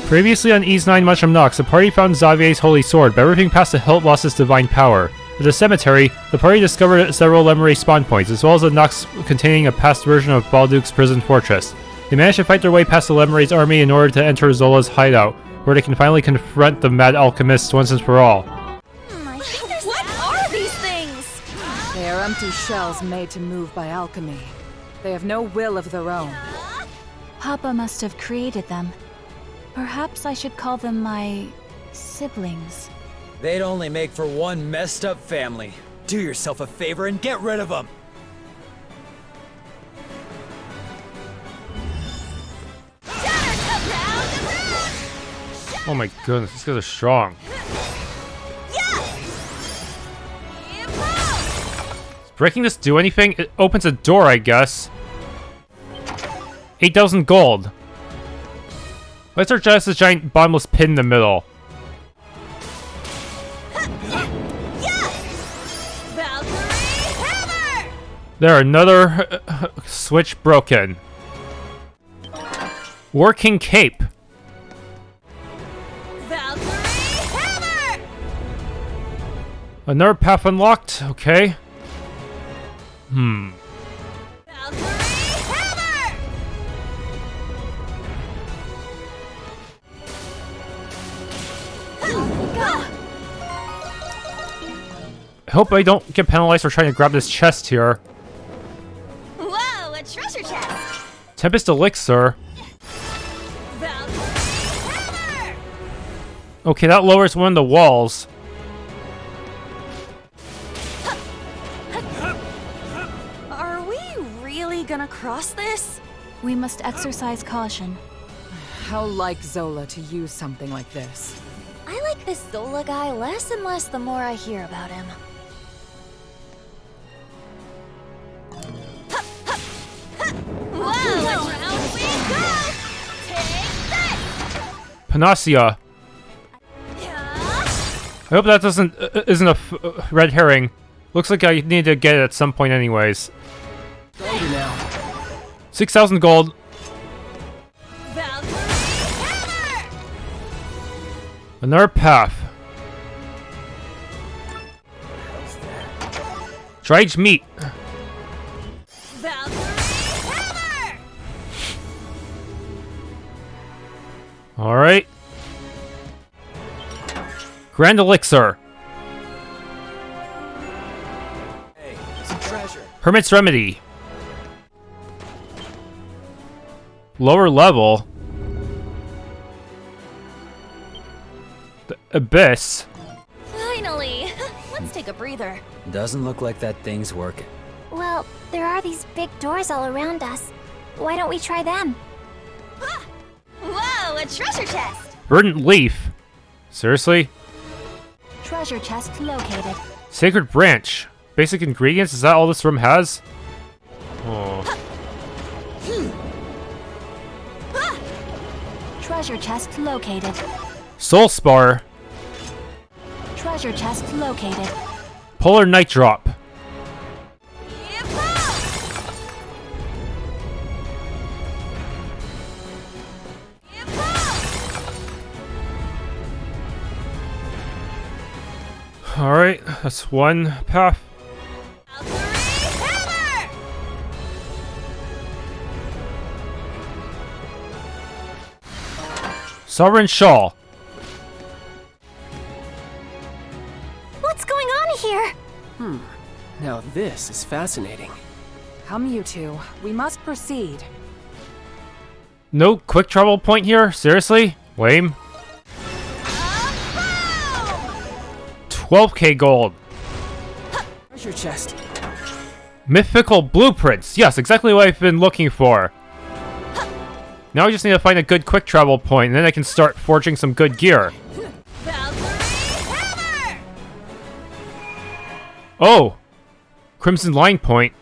Previously on Ys IX Monstrum Nox, the party found Xavier's holy sword, but everything past the hilt lost its divine power. At the cemetery, the party discovered several Lemures spawn points, as well as a Nox containing a past version of Balduq's prison fortress. They managed to fight their way past the Lemures army in order to enter Zola's hideout, where they can finally confront the mad alchemists once and for all. What are these things? They are empty shells made to move by alchemy. They have no will of their own. Papa must have created them. Perhaps I should call them my siblings. They'd only make for one messed up family. Do yourself a favor and get rid of them. Oh my goodness, these guys are strong. Does breaking this do anything? It opens a door, I guess. 8,000 gold. Let's search just this giant bottomless pit in the middle. There, another switch broken. Working cape. Another path unlocked. Okay. I hope I don't get penalized for trying to grab this chest here. Whoa, a treasure chest! Tempest Elixir. Okay, that lowers one of the walls. Are we really gonna cross this? We must exercise caution. How like Zola to use something like this. I like this Zola guy less and less the more I hear about him. Whoa, around we go! Take that! Panacea. I hope that isn't a red herring. Looks like I need to get it at some point anyways. 6,000 gold. Another path. Dried meat. Alright. Grand Elixir. Hey, some treasure. Hermit's Remedy. Lower level. The Abyss. Finally! Let's take a breather. Doesn't look like that thing's working. Well, there are these big doors all around us. Why don't we try them? Whoa, a treasure chest! Verdant Leaf. Seriously? Treasure chest located. Sacred Branch. Basic ingredients? Is that all this room has? Oh. Treasure chest located. Soul Spar. Treasure chest located. Polar Night Drop. Alright, that's one path. Sovereign Shawl. What's going on here? Now this is fascinating. Come, you two. We must proceed. No quick travel point here? Seriously? Lame. 12k gold. Treasure chest. Mythical blueprints. Yes, exactly what I've been looking for. Now I just need to find a good quick travel point, and then I can start forging some good gear. Oh! Crimson Line Point.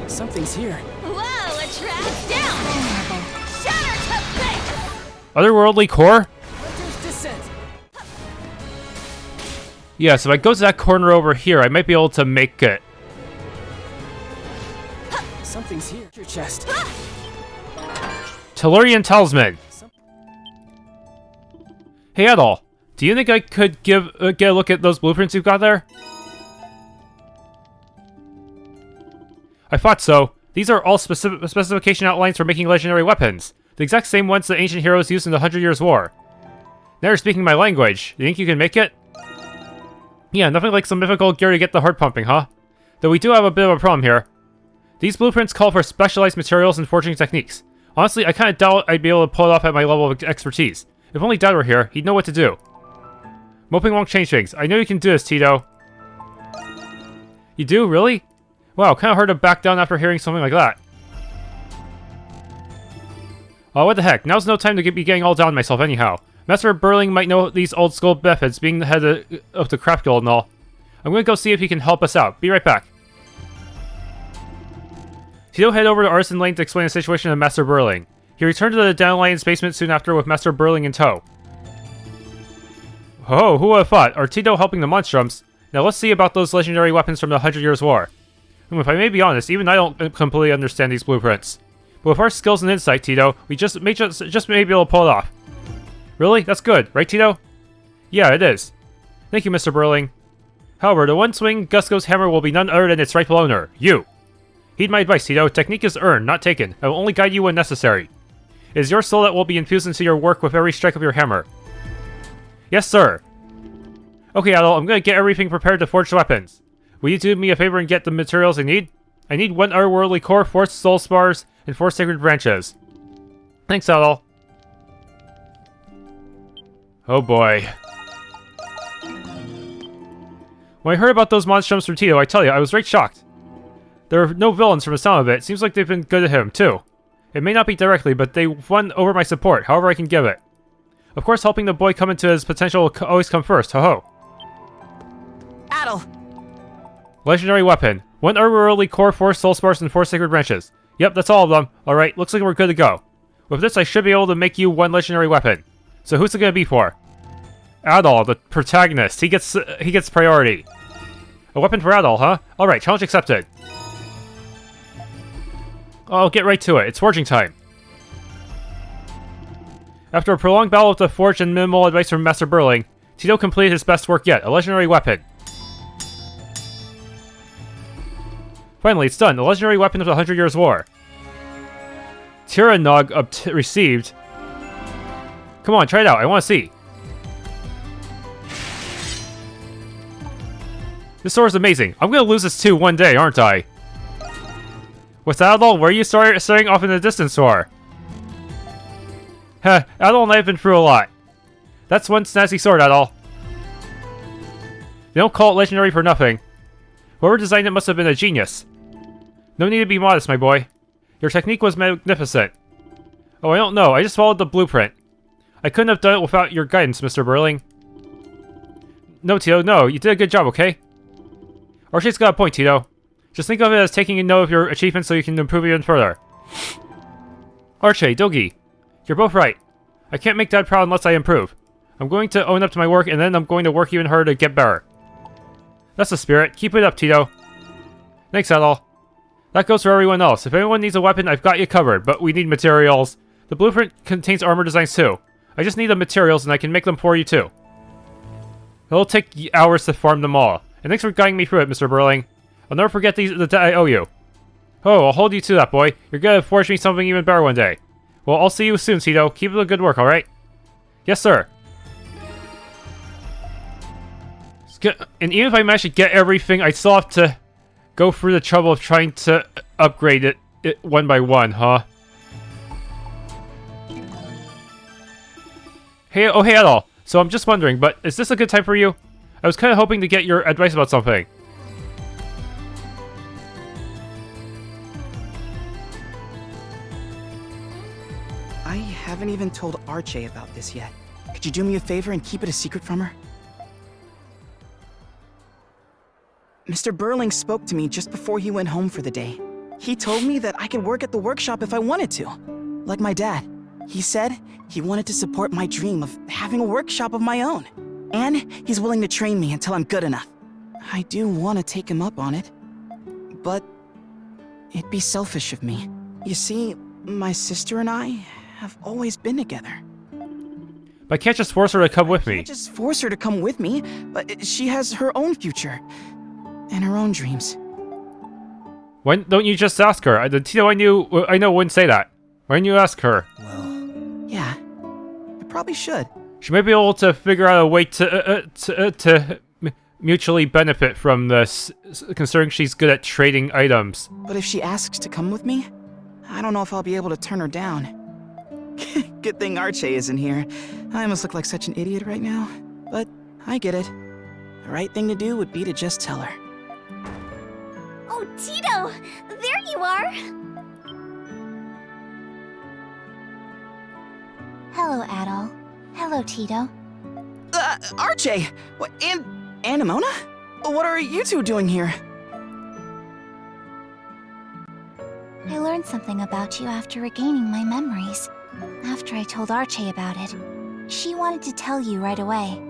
Something's here. Whoa, a trap down! Shatter to base! Otherworldly Core? Hunter's descent. Yes, if I go to that corner over here, I might be able to make it. Something's here. Your chest. Tellurian Talisman! Hey Adol, do you think I could get a look at those blueprints you've got there? I thought so. These are all specification outlines for making legendary weapons. The exact same ones the ancient heroes used in the 100 Years' War. Now you're speaking my language. Do you think you can make it? Yeah, nothing like some mythical gear to get the heart pumping, huh? Though we do have a bit of a problem here. These blueprints call for specialized materials and forging techniques. Honestly, I kinda doubt I'd be able to pull it off at my level of expertise. If only Dad were here, he'd know what to do. Moping won't change things. I know you can do this, Tito. You do? Really? Wow, kinda hard to back down after hearing something like that. Oh, what the heck. Now's no time to be getting all down on myself anyhow. Master Burling might know these old school methods, being the head of the craft guild and all. I'm gonna go see if he can help us out. Be right back. Tito head over to Artisan Lane to explain the situation to Master Burling. He returned to the Dandelions basement soon after with Master Burling in tow. Oh, who would have thought? Are Tito helping the Monstrums? Now let's see about those legendary weapons from the 100 Years' War. If I may be honest, even I don't completely understand these blueprints. But with our skills and insight, Tito, we just may be able to pull it off. Really? That's good, right, Tito? Yeah, it is. Thank you, Mr. Burling. However, the one-swing Gusco's hammer will be none other than its rightful owner, you. Heed my advice, Tito. Technique is earned, not taken. I will only guide you when necessary. It is your soul that will be infused into your work with every strike of your hammer. Yes, sir. Okay, Adol, I'm gonna get everything prepared to forge the weapons. Will you do me a favor and get the materials I need? I need 1 otherworldly core, 4 soul spars, and 4 sacred branches. Thanks, Adol. Oh boy. When I heard about those monstrums from Tito, I tell you, I was right shocked. There are no villains from the sound of it. Seems like they've been good to him, too. It may not be directly, but they won over my support, however I can give it. Of course, helping the boy come into his potential will always come first, ho-ho. Adol! Legendary weapon. 1 otherworldly core, 4 soul spars, and 4 sacred branches. Yep, that's all of them. Alright, looks like we're good to go. With this, I should be able to make you 1 legendary weapon. So who's it gonna be for? Adol, the protagonist. He gets priority. A weapon for Adol, huh? Alright, challenge accepted. I'll get right to it. It's forging time. After a prolonged battle with the forge and minimal advice from Master Burling, Tito completed his best work yet, a legendary weapon. Finally, it's done. The legendary weapon of the 100 Years' War. Tyrannog received. Come on, try it out. I want to see. This sword is amazing. I'm going to lose this too one day, aren't I? With Adol, where are you starting off in the distance for? Heh, Adol and I have been through a lot. That's one snazzy sword, Adol. They don't call it legendary for nothing. Whoever designed it must have been a genius. No need to be modest, my boy. Your technique was magnificent. Oh, I don't know. I just followed the blueprint. I couldn't have done it without your guidance, Mr. Burling. No, Tito, no. You did a good job, okay? Archie's got a point, Tito. Just think of it as taking a note of your achievements so you can improve even further. Archie, Dogi, you're both right. I can't make Dad proud unless I improve. I'm going to own up to my work, and then I'm going to work even harder to get better. That's the spirit. Keep it up, Tito. Thanks, Adol. That goes for everyone else. If anyone needs a weapon, I've got you covered, but we need materials. The blueprint contains armor designs too. I just need the materials, and I can make them for you too. It'll take hours to farm them all. And thanks for guiding me through it, Mr. Burling. I'll never forget the debt I owe you. Oh, I'll hold you to that, boy. You're gonna forge me something even better one day. Well, I'll see you soon, Tito. Keep up the good work, alright? Yes, sir. And even if I manage to get everything, I still have to go through the trouble of trying to upgrade it one by one, huh? Hey, oh hey Adol. So I'm just wondering, but is this a good time for you? I was kind of hoping to get your advice about something. I haven't even told Archie about this yet. Could you do me a favor and keep it a secret from her? Mr. Burling spoke to me just before he went home for the day. He told me that I could work at the workshop if I wanted to. Like my dad. He said he wanted to support my dream of having a workshop of my own. And he's willing to train me until I'm good enough. I do want to take him up on it. But it'd be selfish of me. You see, my sister and I have always been together. But I can't just force her to come with I me. can't just force her to come with me, but she has her own future. And her own dreams. Why don't you just ask her? The Tito I know wouldn't say that. Why don't you ask her? Well, Yeah, I probably should. She might be able to figure out a way to mutually benefit from this, considering she's good at trading items. But if she asks to come with me, I don't know if I'll be able to turn her down. Good thing Archie isn't here. I must look like such an idiot right now. But I get it. The right thing to do would be to just tell her. Oh, Tito! There you are! Hello, Adol. Hello, Tito. Archie! What, and Anemona? What are you two doing here? I learned something about you after regaining my memories. After I told Archie about it, she wanted to tell you right away.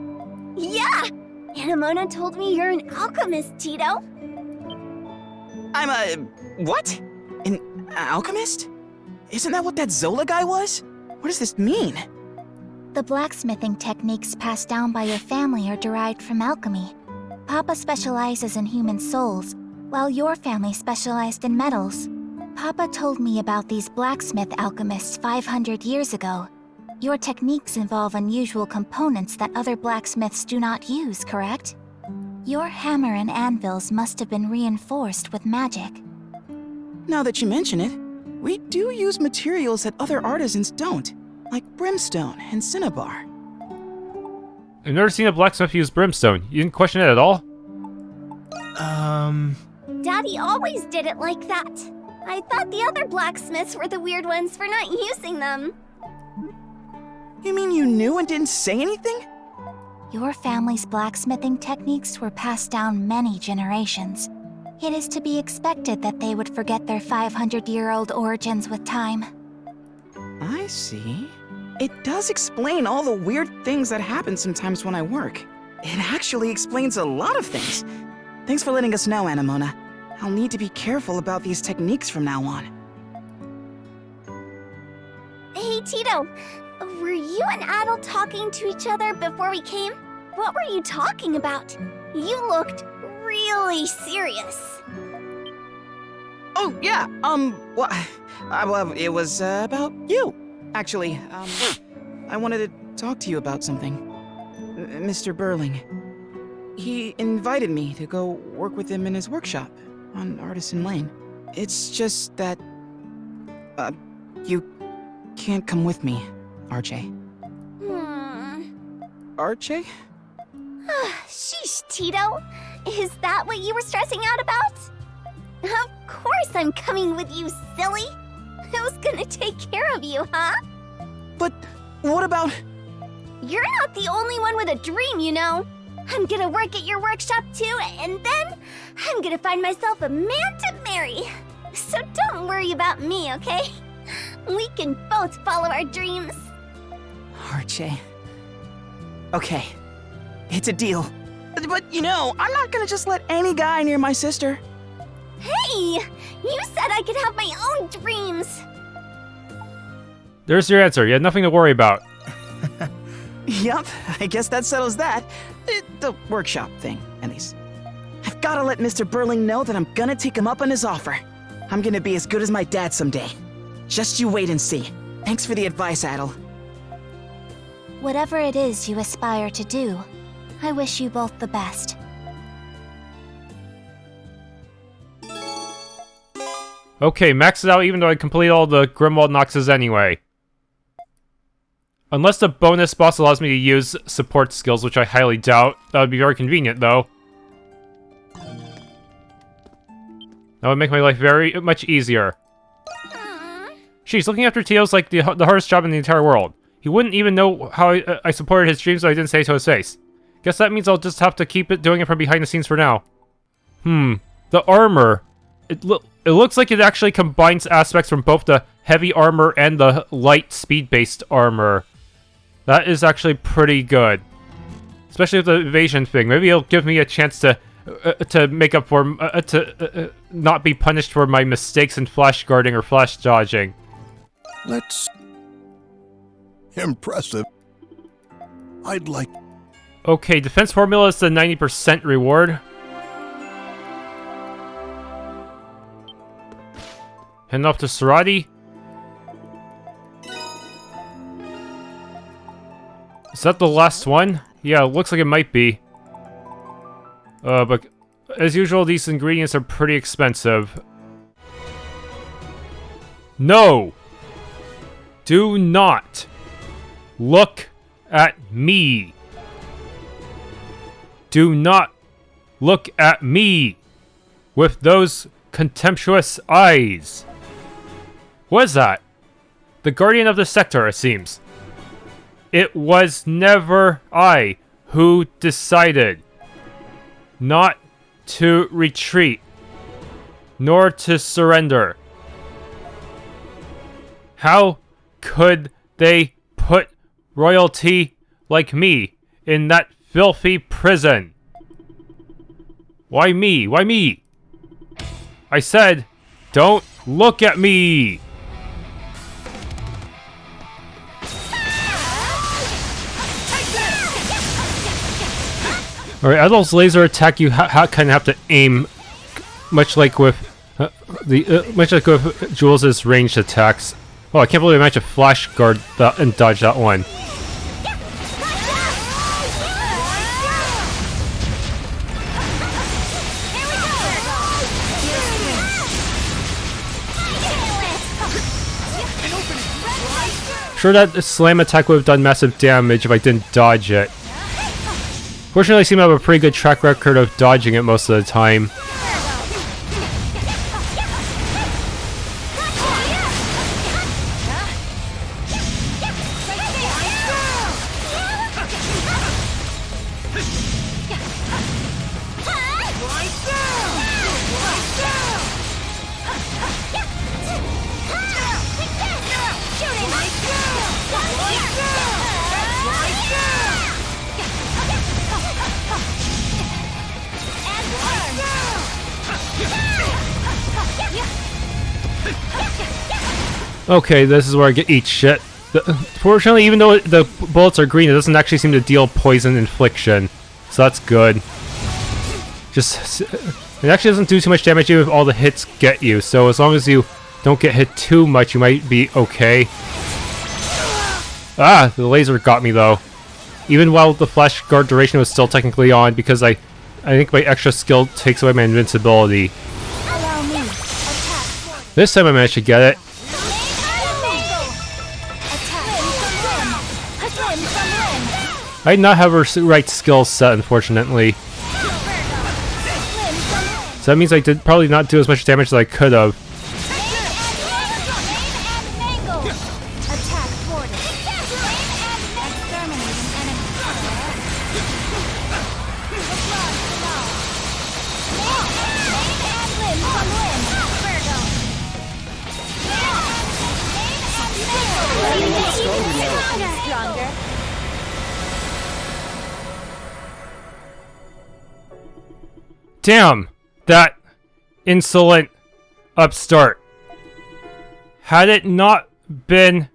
Yeah! Anemona told me you're an alchemist, Tito. I'm a... what? An alchemist? Isn't that what that Zola guy was? What does this mean? The blacksmithing techniques passed down by your family are derived from alchemy. Papa specializes in human souls, while your family specialized in metals. Papa told me about these blacksmith alchemists 500 years ago. Your techniques involve unusual components that other blacksmiths do not use, correct? Your hammer and anvils must have been reinforced with magic. Now that you mention it, we do use materials that other artisans don't, like brimstone and cinnabar. I've never seen a blacksmith use brimstone. You didn't question it at all? Daddy always did it like that. I thought the other blacksmiths were the weird ones for not using them. You mean you knew and didn't say anything? Your family's blacksmithing techniques were passed down many generations. It is to be expected that they would forget their 500-year-old origins with time. I see. It does explain all the weird things that happen sometimes when I work. It actually explains a lot of things. Thanks for letting us know, Anemona. I'll need to be careful about these techniques from now on. Hey, Tito. Were you and Adol talking to each other before we came? What were you talking about? You looked really serious. Oh, yeah, well, it was, about you, actually. I wanted to talk to you about something. Mr. Burling. He invited me to go work with him in his workshop on Artisan Lane. It's just that, you can't come with me, Archie. Archie? Sheesh, Tito. Is that what you were stressing out about? Of course I'm coming with you, silly. Who's gonna take care of you, huh? But what about... You're not the only one with a dream, you know. I'm gonna work at your workshop too, and then I'm gonna find myself a man to marry. So don't worry about me, okay? We can both follow our dreams. Archie. Okay. It's a deal. But, you know, I'm not gonna just let any guy near my sister. Hey! You said I could have my own dreams! There's your answer. You had nothing to worry about. Yup, I guess that settles that. The workshop thing, at least. I've gotta let Mr. Burling know that I'm gonna take him up on his offer. I'm gonna be as good as my dad someday. Just you wait and see. Thanks for the advice, Adol. Whatever it is you aspire to do, I wish you both the best. Okay, max it out even though I complete all the Grimwald Noxes anyway. Unless the bonus boss allows me to use support skills, which I highly doubt. That would be very convenient, though. That would make my life very much easier. Sheesh, looking after Tito's like the hardest job in the entire world. He wouldn't even know how I supported his dreams, so I didn't say it to his face. Guess that means I'll just have to keep doing it from behind the scenes for now. The armor. It looks like it actually combines aspects from both the heavy armor and the light speed-based armor. That is actually pretty good. Especially with the evasion thing. Maybe it'll give me a chance to make up for... not be punished for my mistakes in flash guarding or flash dodging. Let's Impressive. I'd like... Okay, defense formula is the 90% reward. Heading up to Sarati. Is that the last one? Yeah, it looks like it might be. But as usual, these ingredients are pretty expensive. No! Do not look at me. Do not look at me with those contemptuous eyes. What is that? The guardian of the sector, it seems. It was never I who decided not to retreat, nor to surrender. How could they put royalty like me in that filthy prison? Why me? Why me? I said, don't look at me! Alright, Adol's laser attack, you kind of have to aim, much like with Jules' ranged attacks. Oh, I can't believe I managed to flash guard that and dodge that one. Sure, that slam attack would have done massive damage if I didn't dodge it. Fortunately, I seem to have a pretty good track record of dodging it most of the time. Okay, this is where I get eat shit. Fortunately, even though the bullets are green, it doesn't actually seem to deal poison infliction. So that's good. It actually doesn't do too much damage even if all the hits get you. So as long as you don't get hit too much, you might be okay. Ah, the laser got me though. Even while the flash guard duration was still technically on, because I think my extra skill takes away my invincibility. This time I managed to get it. I did not have her right skill set, unfortunately. So that means I did probably not do as much damage as I could have. Damn! That insolent upstart. Had it not been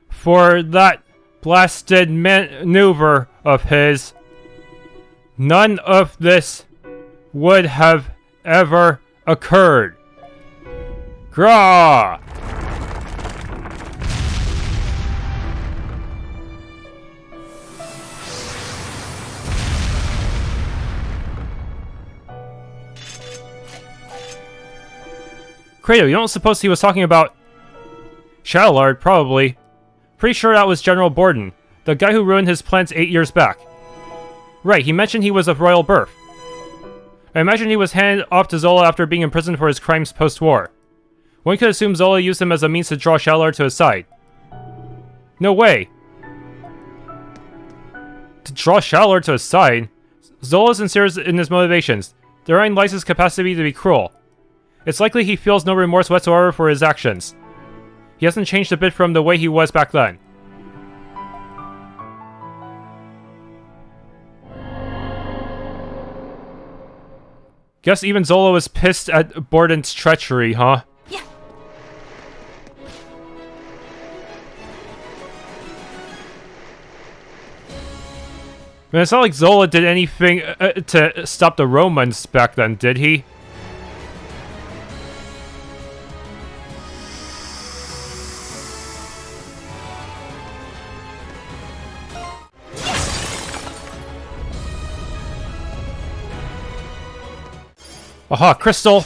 for that blasted maneuver of his, none of this would have ever occurred. Grah! Kratos, you don't suppose he was talking about Chatelard, probably. Pretty sure that was General Bourdon, the guy who ruined his plans 8 years back. Right, he mentioned he was of royal birth. I imagine he was handed off to Zola after being imprisoned for his crimes post-war. One could assume Zola used him as a means to draw Chatelard to his side. No way! To draw Chatelard to his side? Zola is sincere in his motivations. There ain't licensed capacity to be cruel. It's likely he feels no remorse whatsoever for his actions. He hasn't changed a bit from the way he was back then. Guess even Zola was pissed at Bourdon's treachery, huh? Yeah. I mean, it's not like Zola did anything to stop the Romans back then, did he? Aha, crystal!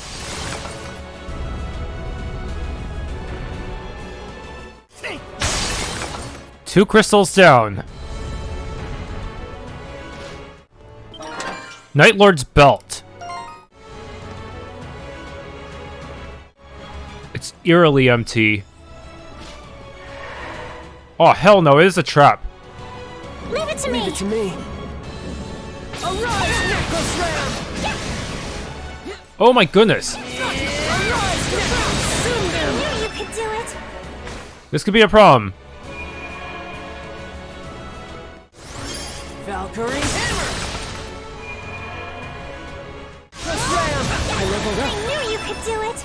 Two crystals down. Night Lord's belt. It's eerily empty. Oh, hell no, it is a trap. Leave it to me! Leave it to me. Arise, Necklace Ram! Oh my goodness. I knew you could do it! This could be a problem. Valkyrie Hammer! Necklace Ram! I leveled up. I knew you could do it!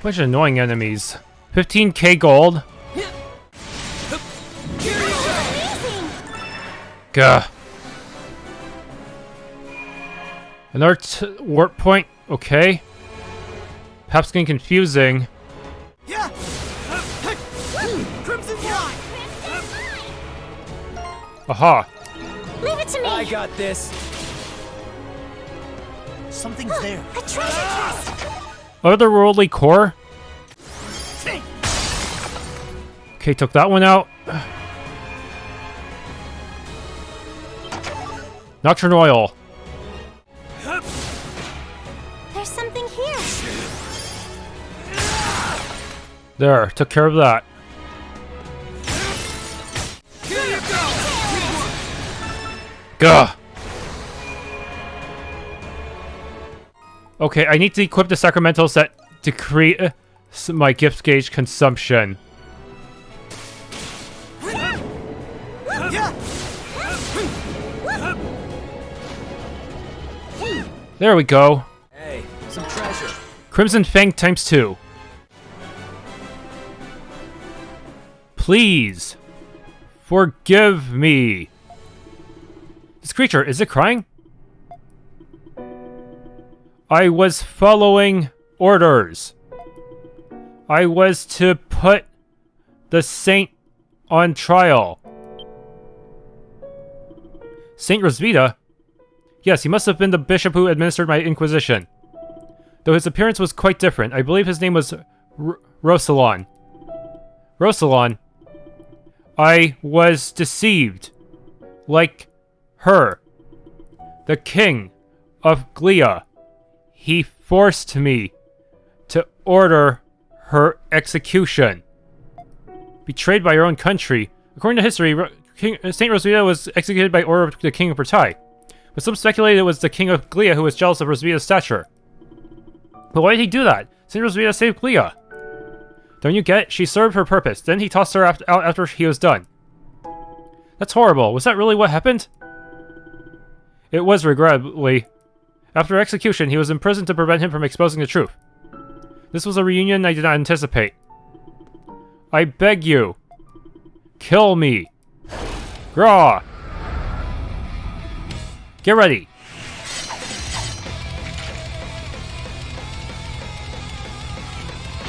Bunch of annoying enemies. 15k gold. Here you go! Amazing! Gah. Another warp point. Okay. Perhaps getting confusing. Yeah! Crimson Fly! Aha. Leave it to me! I got this. Something's there. A treasure chest! Otherworldly core. Okay, took that one out. Nocturne oil. There's something here! There, took care of that. Here you go! Gah. Okay, I need to equip the sacramentals that decrease my gift gauge consumption. There we go. Hey, some treasure. Crimson Fang times 2. Please. Forgive me. This creature, is it crying? I was following orders. I was to put the saint on trial. Saint Rosvita? Yes, he must have been the bishop who administered my inquisition. Though his appearance was quite different. I believe his name was Roussilon. Roussilon. I was deceived. Like her. The king of Glea. He forced me to order her execution. Betrayed by your own country. According to history, Saint Rosvita was executed by order of the king of Pertai. But some speculated it was the king of Glea who was jealous of Rosvita's stature. But why did he do that? Saint Rosvita saved Glea. Don't you get it? She served her purpose. Then he tossed her out after he was done. That's horrible. Was that really what happened? It was, regrettably. After execution, he was imprisoned to prevent him from exposing the truth. This was a reunion I did not anticipate. I beg you. Kill me. Grah! Get ready.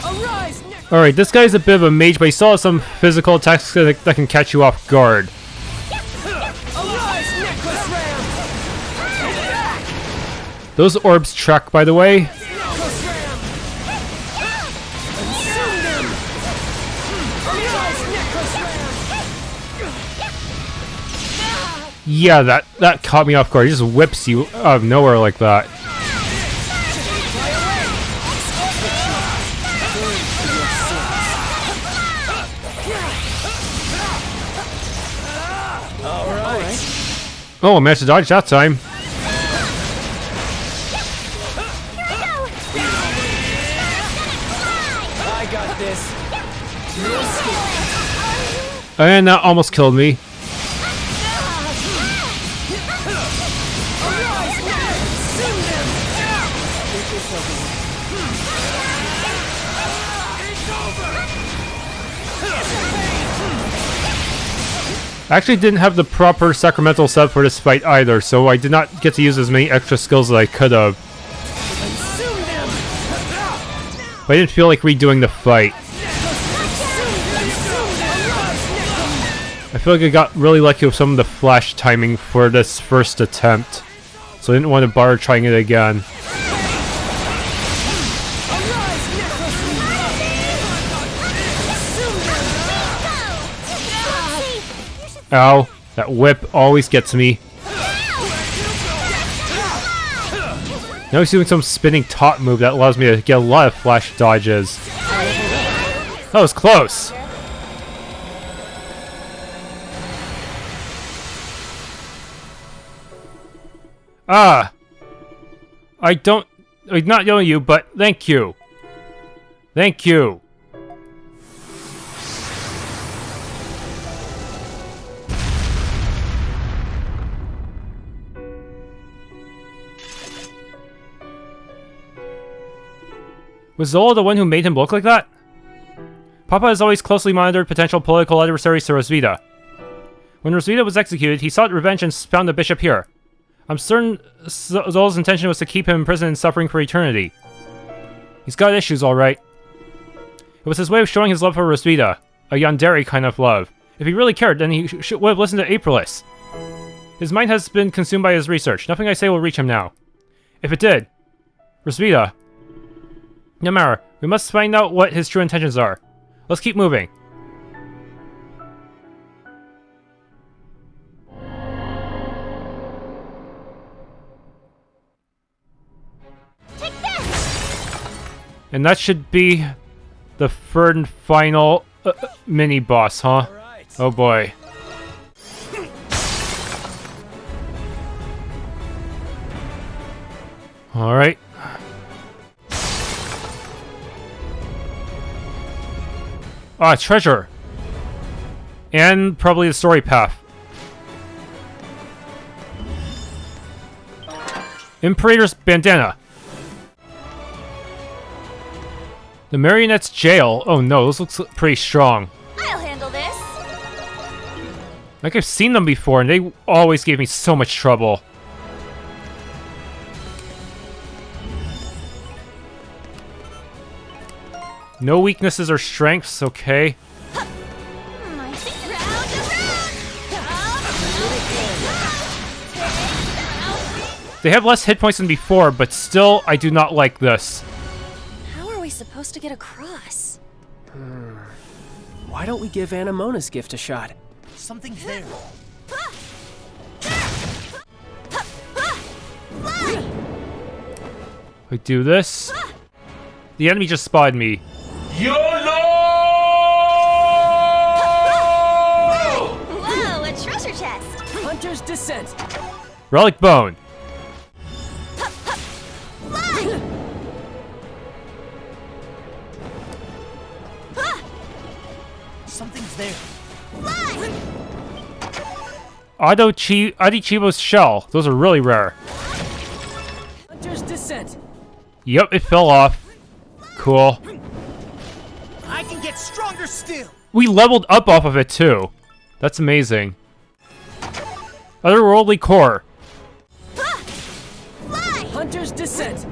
Arise, Alright, this guy's a bit of a mage, but he still has some physical attacks that can catch you off guard. Arise, Necklace Ram! Those orbs track, by the way. Necklace Ram! Consume them! Arise, Necklace Ram! Yeah, that caught me off guard. He just whips you out of nowhere like that. Oh, I managed to dodge that time. I got this. And that almost killed me. I actually didn't have the proper sacramental setup for this fight either, so I did not get to use as many extra skills as I could have. But I didn't feel like redoing the fight. I feel like I got really lucky with some of the flash timing for this first attempt, so I didn't want to bother trying it again. Ow, that whip always gets me. Now he's doing some spinning top move that allows me to get a lot of flash dodges. That was close. Ah! I'm not yelling at you, but thank you. Thank you. Was Zola the one who made him look like that? Papa has always closely monitored potential political adversaries to Rosvita. When Rosvita was executed, he sought revenge and found the bishop here. I'm certain Zola's intention was to keep him in prison and suffering for eternity. He's got issues, alright. It was his way of showing his love for Rosvita, a yandere kind of love. If he really cared, then he would have listened to Aprilis. His mind has been consumed by his research. Nothing I say will reach him now. If it did, Rosvita... No matter, we must find out what his true intentions are. Let's keep moving. Take this! And that should be the third and final mini-boss, huh? Right. Oh boy. Alright. Ah, treasure! And probably the story path. Imperator's bandana. The Marionette's jail. Oh no, this looks pretty strong. I'll handle this. Like I've seen them before, and they always gave me so much trouble. No weaknesses or strengths, okay. They have less hit points than before, but still, I do not like this. How are we supposed to get across? Why don't we give Anamona's gift a shot? Something's there. I do this. The enemy just spotted me. Whoa, a treasure chest! Hunter's Descent! Relic Bone. Something's there. Adichibo's shell. Those are really rare. Hunter's Descent! Yep, it fell off. Cool. I can get stronger still. We leveled up off of it too. That's amazing. Otherworldly core. Hunter's Descent!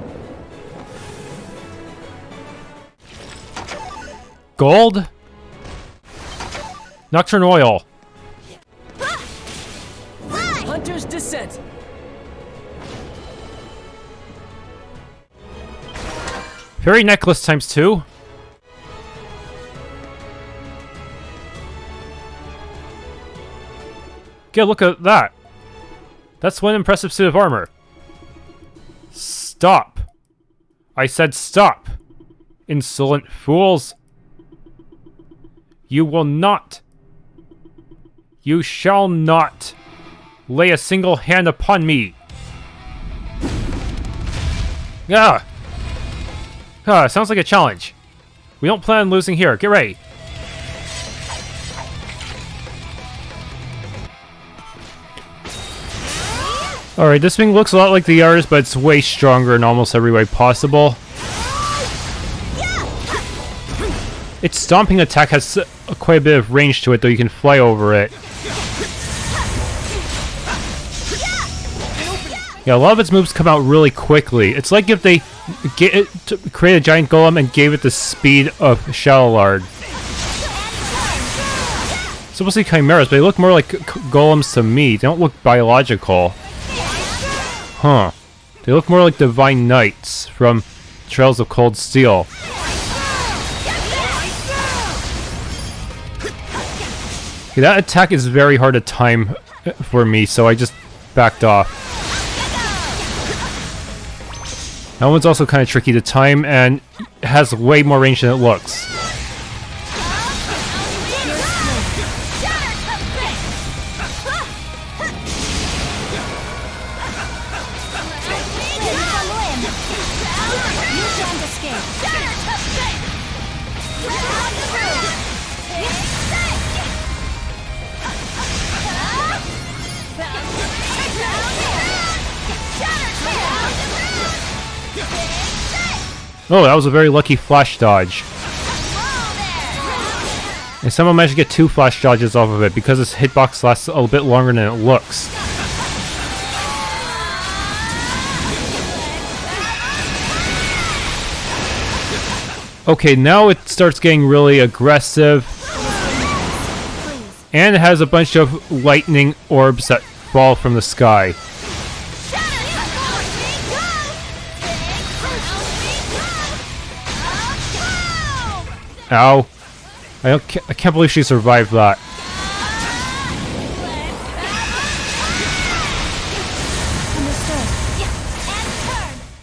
Gold. Nocturne oil. Hunter's Descent! Fairy necklace times 2. Okay, look at that. That's one impressive suit of armor. Stop. I said stop. Insolent fools. You will not. You shall not lay a single hand upon me. Ah! Ah, sounds like a challenge. We don't plan on losing here. Get ready. Alright, this thing looks a lot like the others, but it's way stronger in almost every way possible. Its stomping attack has quite a bit of range to it, though you can fly over it. Yeah, a lot of its moves come out really quickly. It's like if they create a giant golem and gave it the speed of Chatelard. Supposed to be chimeras, but they look more like golems to me. They don't look biological. Huh. They look more like divine knights from Trails of Cold Steel. Okay, that attack is very hard to time for me, so I just backed off. That one's also kind of tricky to time and has way more range than it looks. Oh, that was a very lucky flash dodge. And somehow managed to get 2 flash dodges off of it because its hitbox lasts a little bit longer than it looks. Okay, now it starts getting really aggressive. And it has a bunch of lightning orbs that fall from the sky. Ow. I can't believe she survived that.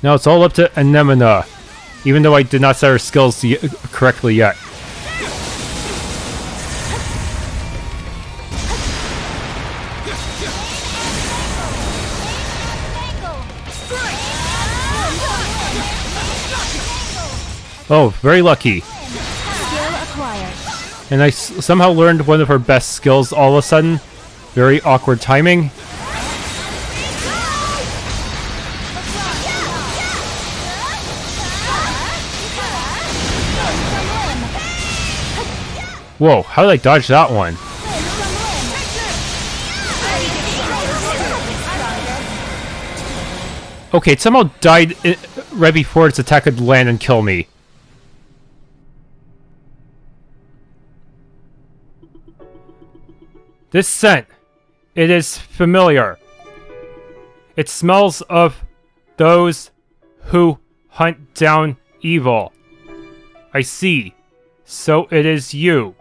Now it's all up to Anemona, even though I did not set her skills correctly yet. Oh, very lucky. And I somehow learned one of her best skills all of a sudden. Very awkward timing. Whoa, how did I dodge that one? Okay, it somehow died right before its attack could land and kill me. This scent, it is familiar. It smells of those who hunt down evil. I see. So it is you.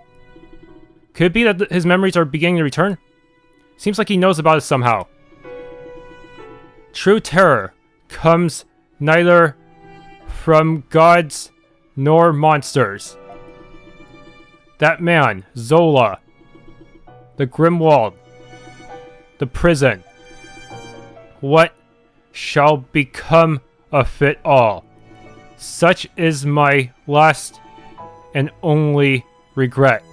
Could it be that his memories are beginning to return? Seems like he knows about it somehow. True terror comes neither from gods nor monsters. That man, Zola. The Grimwald. The prison. What shall become of it all? Such is my last and only regret.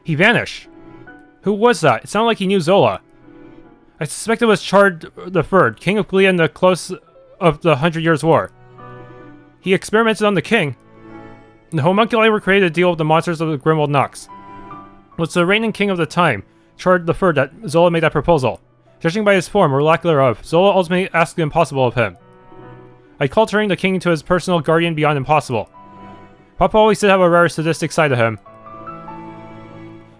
He vanished. Who was that? It sounded like he knew Zola. I suspect it was Chard III, King of Glia in the close of the 100 Years' War. He experimented on the king. The homunculi were created to deal with the monsters of the Monstrum Nox. It was the reigning king of the time, Chard III, that Zola made that proposal. Judging by his form, or lack thereof, Zola ultimately asked the impossible of him. I called turning the king into his personal guardian beyond impossible. Papa always did have a rare sadistic side to him.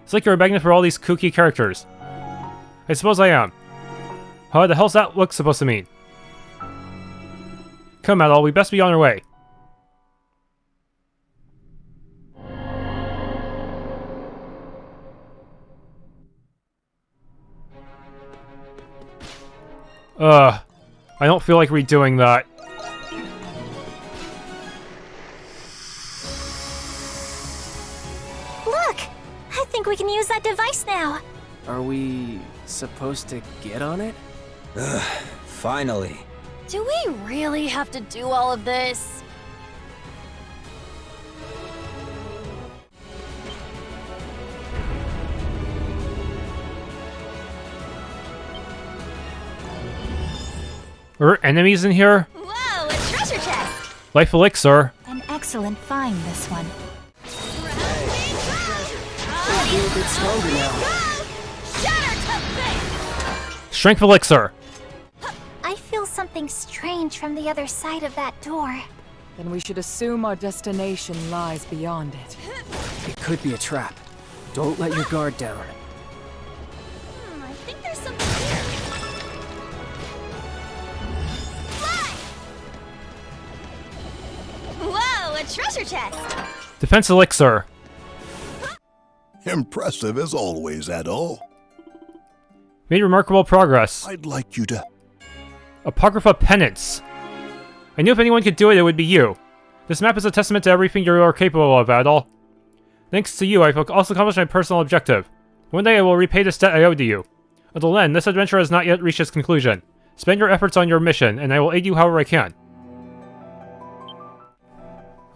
It's like you're a magnet for all these kooky characters. I suppose I am. What the hell's that look supposed to mean? Come, Adol, we best be on our way. I don't feel like redoing that. Look! I think we can use that device now. Are we supposed to get on it? Ugh, finally. Do we really have to do all of this? Are there enemies in here? Whoa, a treasure chest! Life elixir. An excellent find, this one. I feel a bit stronger now. Strength elixir. I feel something strange from the other side of that door. Then we should assume our destination lies beyond it. It could be a trap. Don't let your guard down. I think there's something here. Fly! Whoa, a treasure chest! Defense elixir. Impressive as always, Adol. Made remarkable progress. I'd like you to... Apocrypha penance. I knew if anyone could do it, it would be you. This map is a testament to everything you are capable of, Adol. Thanks to you, I've also accomplished my personal objective. One day I will repay this debt I owe to you. Until then, this adventure has not yet reached its conclusion. Spend your efforts on your mission, and I will aid you however I can.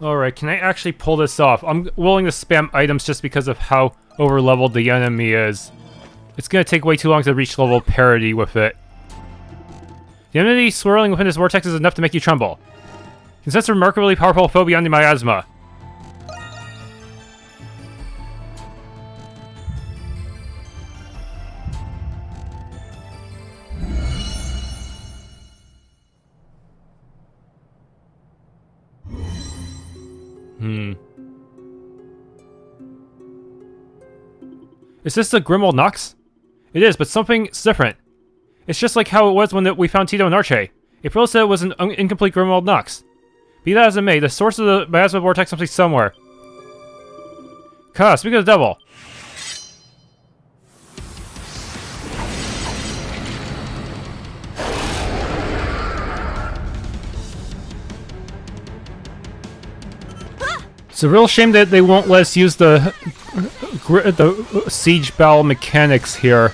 Alright, can I actually pull this off? I'm willing to spam items just because of how over-leveled the enemy is. It's gonna take way too long to reach level parity with it. The enemy swirling within this vortex is enough to make you tremble. You can sense a remarkably powerful foe beyond the miasma. Is this the Monstrum Nox? It is, but something's different. It's just like how it was when we found Tito and Arche. Aprilis said it was an incomplete Monstrum Nox. Be that as it may, the source of the miasma vortex must be somewhere. Speak of the devil. It's a real shame that they won't let us use the siege battle mechanics here,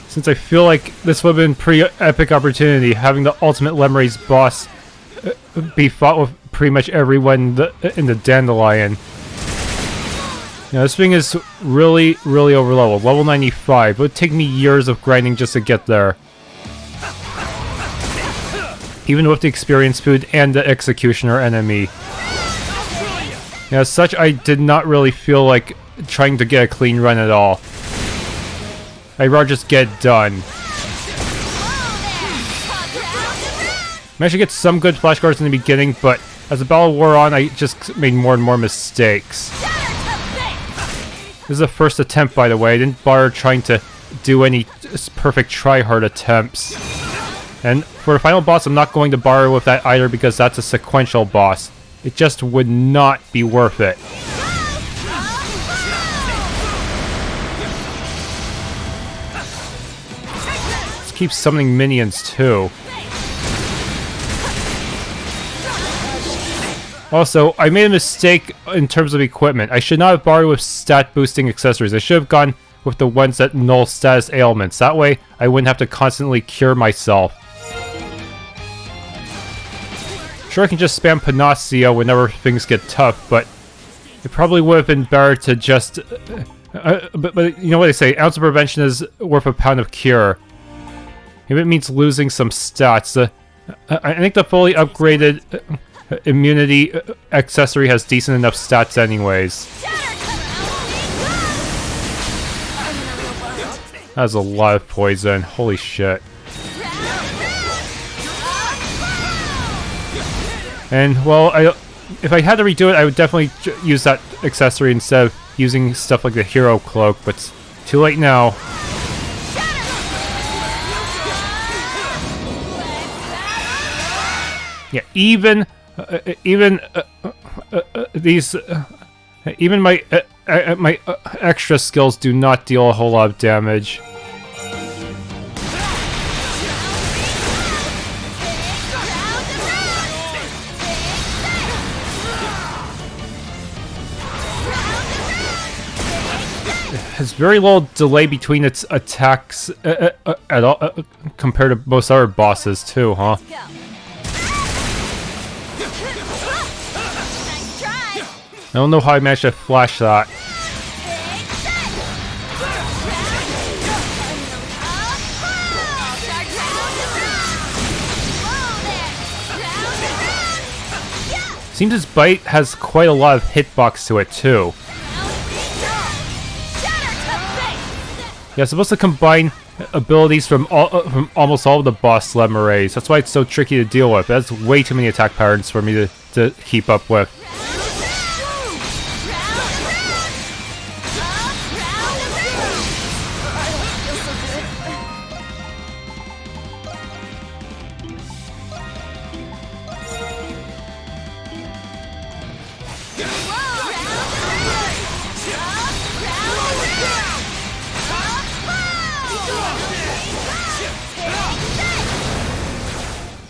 since I feel like this would have been a pretty epic opportunity, having the ultimate Lemures boss be fought with pretty much everyone in the Dandelion. Now, this thing is really, really overleveled. Level 95. It would take me years of grinding just to get there. Even with the experience food and the executioner enemy. As such, I did not really feel like trying to get a clean run at all. I'd rather just get it done. I managed to get some good flash guards in the beginning, but as the battle wore on, I just made more and more mistakes. This is the first attempt, by the way. I didn't bother trying to do any perfect try-hard attempts. And for the final boss, I'm not going to bother with that either because that's a sequential boss. It just would not be worth it. Let's keep summoning minions too. Also, I made a mistake in terms of equipment. I should not have borrowed with stat boosting accessories. I should have gone with the ones that null status ailments. That way, I wouldn't have to constantly cure myself. Sure, I can just spam Panacea whenever things get tough, but it probably would have been better to just... but you know what they say, ounce of prevention is worth a pound of cure. If it means losing some stats. I think the fully upgraded immunity accessory has decent enough stats anyways. That's a lot of poison, holy shit. And, well, if I had to redo it, I would definitely use that accessory instead of using stuff like the hero cloak, but it's too late now. Yeah, even my extra skills do not deal a whole lot of damage. Has very little delay between its attacks at all, compared to most other bosses too, huh? I don't know how I managed to flash that. Seems his bite has quite a lot of hitbox to it too. Yeah, it's supposed to combine abilities from almost all of the boss Lemures. That's why it's so tricky to deal with. That's way too many attack patterns for me to keep up with.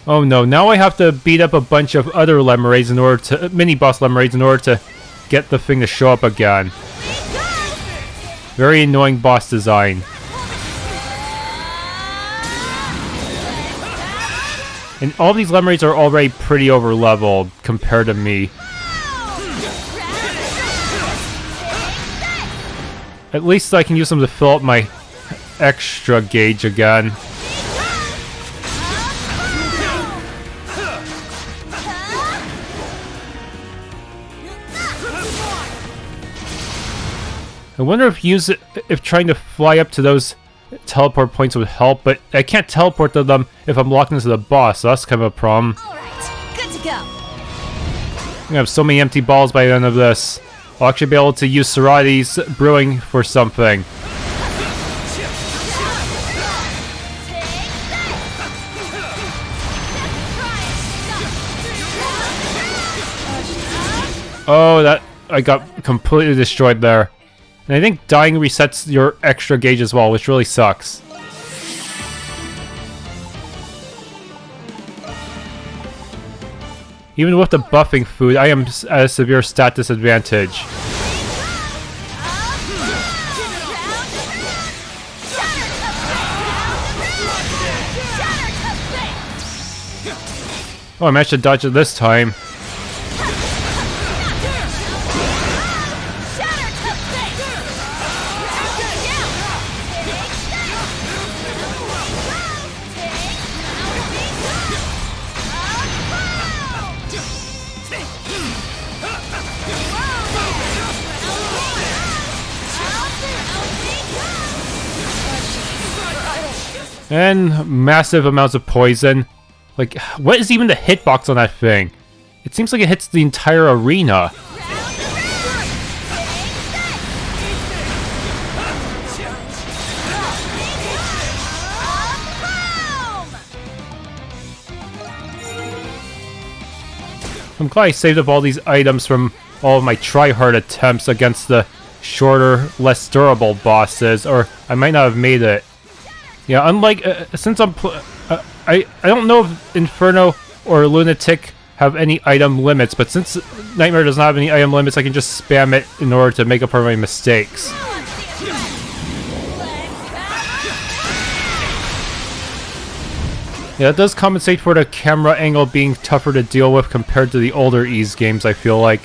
Oh no, now I have to beat up a bunch of other Lemures in order to... mini-boss Lemures in order to get the thing to show up again. Very annoying boss design. And all these Lemures are already pretty over-leveled compared to me. At least I can use them to fill up my extra gauge again. I wonder if trying to fly up to those teleport points would help, but I can't teleport to them if I'm locked into the boss, so that's kind of a problem. Alright, good to go. I'm gonna have so many empty balls by the end of this. I'll actually be able to use Serati's brewing for something. Oh, that I got completely destroyed there. And I think dying resets your extra gauge as well, which really sucks. Even with the buffing food, I am at a severe stat disadvantage. Oh, I managed to dodge it this time. And massive amounts of poison. Like, what is even the hitbox on that thing? It seems like it hits the entire arena. I'm glad I saved up all these items from all of my try-hard attempts against the shorter, less durable bosses, or I might not have made it. Yeah, unlike, since I don't know if Inferno or Lunatic have any item limits, but since Nightmare does not have any item limits, I can just spam it in order to make up for my mistakes. Yeah, it does compensate for the camera angle being tougher to deal with compared to the older Ys games, I feel like.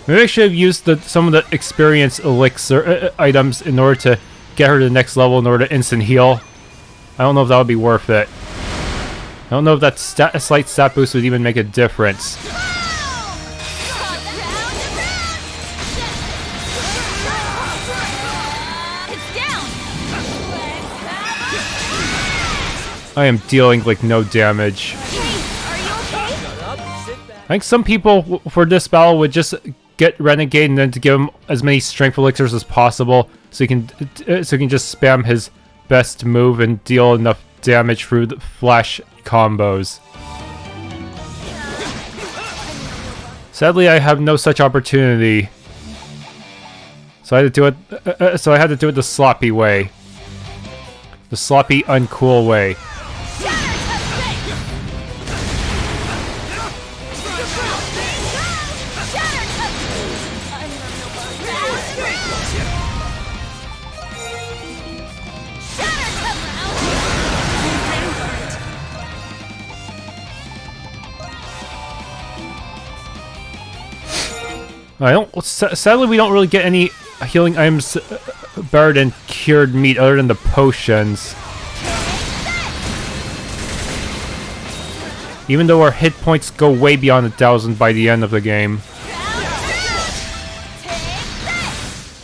Maybe I should have used some of the experience elixir items in order to get her to the next level in order to instant heal. I don't know if that would be worth it. I don't know if that slight stat boost would even make a difference. I am dealing like no damage. I think some people for this battle would just get Renegade and then to give him as many strength elixirs as possible, so he can just spam his best move and deal enough damage through the flash combos. Sadly, I have no such opportunity, so I had to do it. So I had to do it the sloppy way, the sloppy, uncool way. I don't. Sadly, we don't really get any healing items better than cured meat, other than the potions. Even though our hit points go way beyond 1,000 by the end of the game.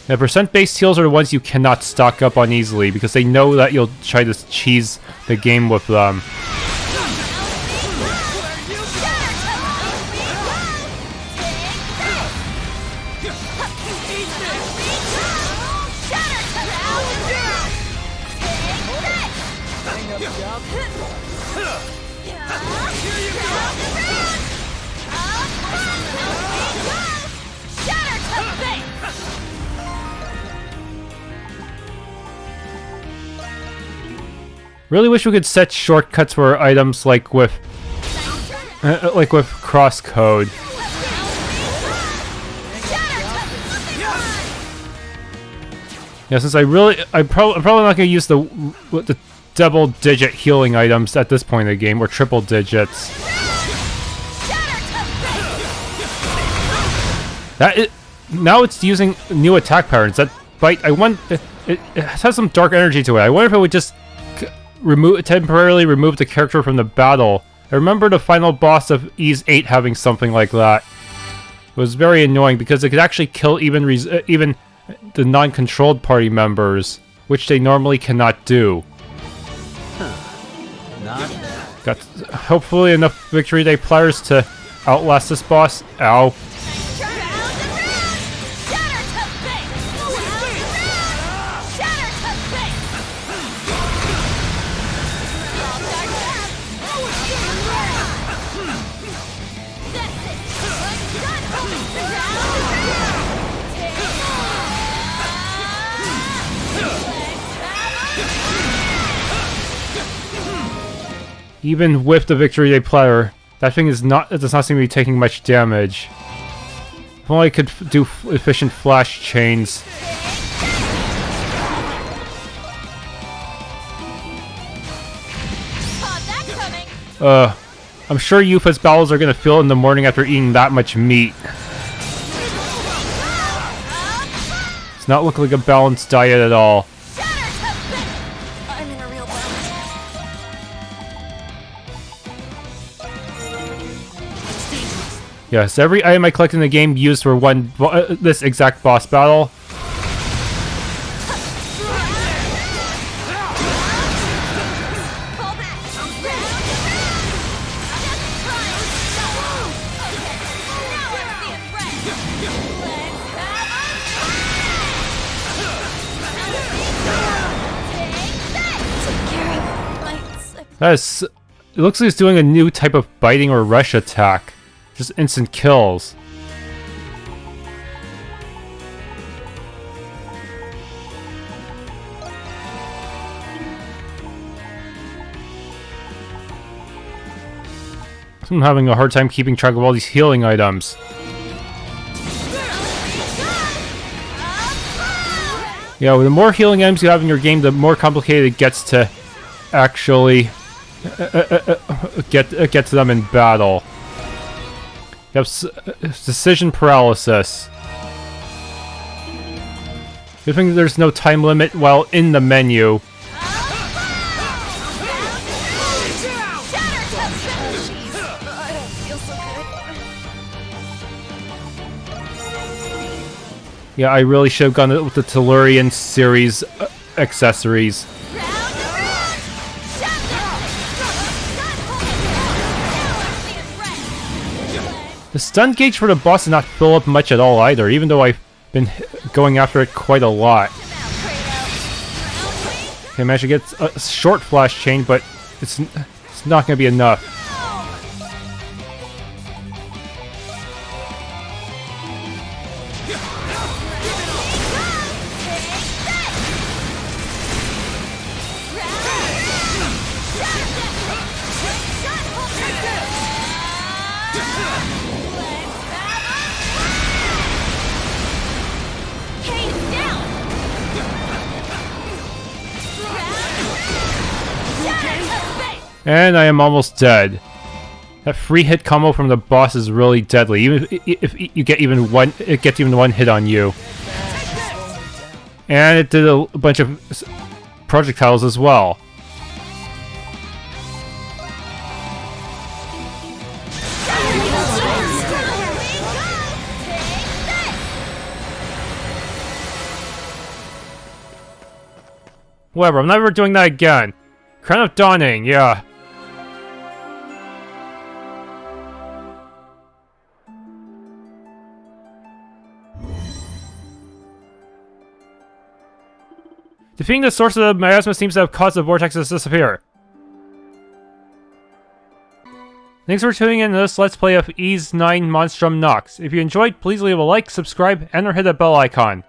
The percent-based heals are the ones you cannot stock up on easily because they know that you'll try to cheese the game with them. Really wish we could set shortcuts for items like with crosscode. Yeah, since I'm probably not gonna use the double-digit healing items at this point in the game, or triple digits. Now it's using new attack patterns. That bite, it has some dark energy to it. I wonder if it would just temporarily remove the character from the battle. I remember the final boss of Ys VIII having something like that. It was very annoying because it could actually kill even the non-controlled party members, which they normally cannot do. Got hopefully enough Victory Day players to outlast this boss. Ow. Even with the Victory Day platter, that thing does not seem to be taking much damage. If only I could do efficient flash chains. I'm sure Yufa's bowels are gonna fill in the morning after eating that much meat. Does not look like a balanced diet at all. Yes, every item I collect in the game used for this exact boss battle. It looks like it's doing a new type of biting or rush attack. Just instant kills. I'm having a hard time keeping track of all these healing items. Yeah, the more healing items you have in your game, the more complicated it gets to actually get to them in battle. You have decision paralysis. Good thing there's no time limit while in the menu. Yeah, I really should have gone with the Tellurian series accessories. The stun gauge for the boss did not fill up much at all either, even though I've been going after it quite a lot. Okay, I managed to get a short flash chain, but it's not going to be enough. And I am almost dead. That free hit combo from the boss is really deadly. Even if you get even one, it gets even one hit on you. And it did a bunch of projectiles as well. Whatever, I'm never doing that again. Crown of Dawning, yeah. Defeating the source of the miasma seems to have caused the vortex to disappear. Thanks for tuning in to this Let's Play of Ys IX Monstrum Nox. If you enjoyed, please leave a like, subscribe, and or hit that bell icon.